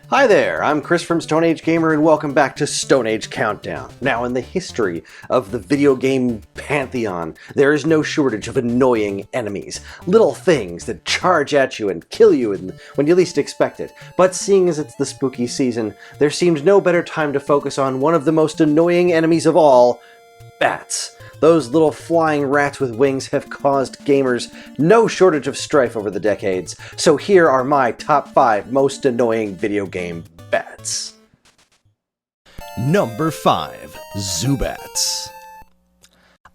Hi there, I'm Chris from Stone Age Gamer and welcome back to Stone Age Countdown. Now, in the history of the video game pantheon, there is no shortage of annoying enemies. Little things that charge at you and kill you when you least expect it. But seeing as it's the spooky season, there seemed no better time to focus on one of the most annoying enemies of all, bats. Those little flying rats with wings have caused gamers no shortage of strife over the decades, so here are my top 5 most annoying video game bats. Number 5. Zubats.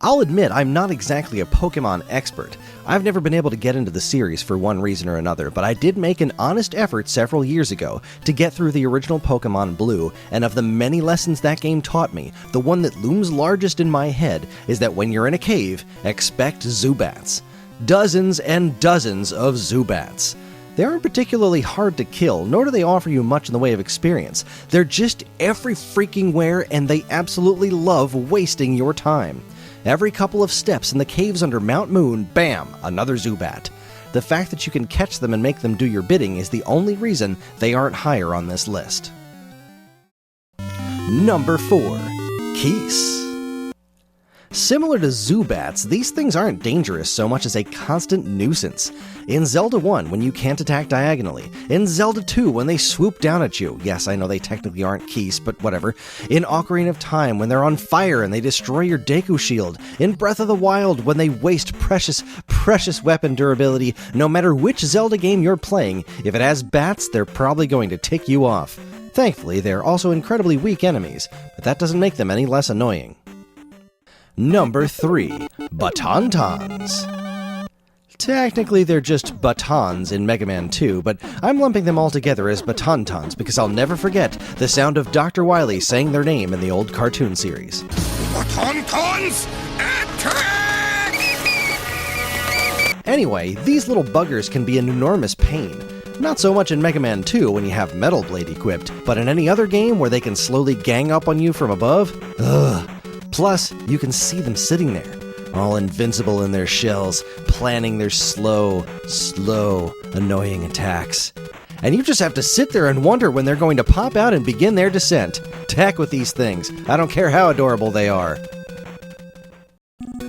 I'll admit I'm not exactly a Pokemon expert. I've never been able to get into the series for one reason or another, but I did make an honest effort several years ago to get through the original Pokemon Blue, and of the many lessons that game taught me, the one that looms largest in my head is that when you're in a cave, expect Zubats. Dozens and dozens of Zubats. They aren't particularly hard to kill, nor do they offer you much in the way of experience. They're just every freaking where, and they absolutely love wasting your time. Every couple of steps in the caves under Mount Moon, bam, another Zubat. The fact that you can catch them and make them do your bidding is the only reason they aren't higher on this list. Number 4. Keese. Similar to Zubats, these things aren't dangerous so much as a constant nuisance. In Zelda 1, when you can't attack diagonally. In Zelda 2, when they swoop down at you. Yes, I know they technically aren't Keese, but whatever. In Ocarina of Time, when they're on fire and they destroy your Deku Shield. In Breath of the Wild, when they waste precious weapon durability. No matter which Zelda game you're playing, if it has bats, they're probably going to tick you off. Thankfully, they're also incredibly weak enemies, but that doesn't make them any less annoying. Number 3. Batantons. Technically, they're just batons in Mega Man 2, but I'm lumping them all together as Batantons because I'll never forget the sound of Dr. Wily saying their name in the old cartoon series. Batantons, attack! Anyway, these little buggers can be an enormous pain. Not so much in Mega Man 2 when you have Metal Blade equipped, but in any other game where they can slowly gang up on you from above? Ugh. Plus, you can see them sitting there, all invincible in their shells, planning their slow, annoying attacks. And you just have to sit there and wonder when they're going to pop out and begin their descent. To heck with these things. I don't care how adorable they are.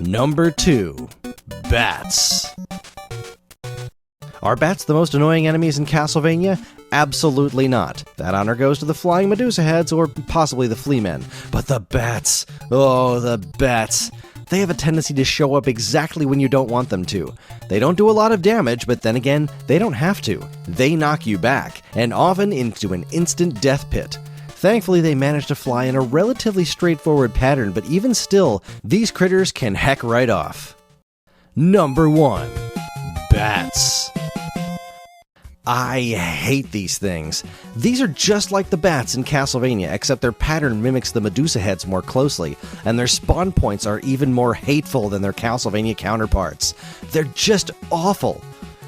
Number 2. Bats. Are bats the most annoying enemies in Castlevania? Absolutely not. That honor goes to the flying Medusa heads or possibly the flea men. But the bats, oh, the bats. They have a tendency to show up exactly when you don't want them to. They don't do a lot of damage, but then again, they don't have to. They knock you back, and often into an instant death pit. Thankfully, they manage to fly in a relatively straightforward pattern, but even still, these critters can heck right off. Number 1. Bats. I hate these things. These are just like the bats in Castlevania, except their pattern mimics the Medusa heads more closely, and their spawn points are even more hateful than their Castlevania counterparts. They're just awful.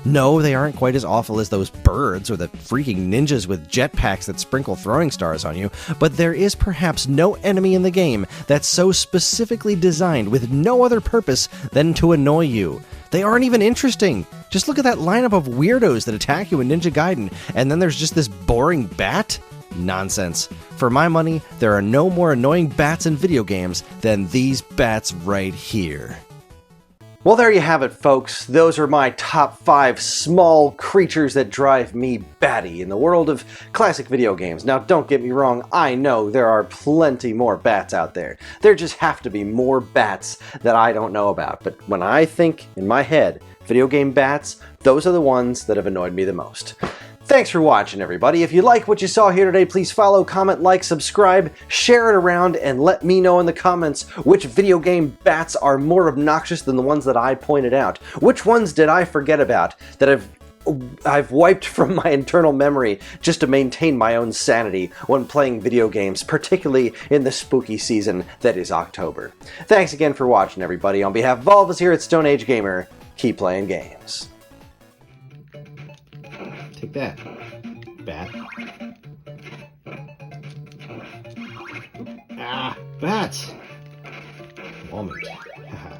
No, they aren't quite as awful as those birds or the freaking ninjas with jetpacks that sprinkle throwing stars on you, but there is perhaps no enemy in the game that's so specifically designed with no other purpose than to annoy you. They aren't even interesting. Just look at that lineup of weirdos that attack you in Ninja Gaiden, and then there's just this boring bat? Nonsense. For my money, there are no more annoying bats in video games than these bats right here. Well, there you have it, folks. Those are my top 5 small creatures that drive me batty in the world of classic video games. Now, don't get me wrong, I know there are plenty more bats out there. There just have to be more bats that I don't know about. But when I think in my head, video game bats, those are the ones that have annoyed me the most. Thanks for watching, everybody. If you like what you saw here today, please follow, comment, like, subscribe, share it around, and let me know in the comments which video game bats are more obnoxious than the ones that I pointed out. Which ones did I forget about that I've wiped from my internal memory just to maintain my own sanity when playing video games, particularly in the spooky season that is October. Thanks again for watching, everybody. On behalf of all of us here at Stone Age Gamer, keep playing games. Take that, bat. Ah, bats! Moment. Haha.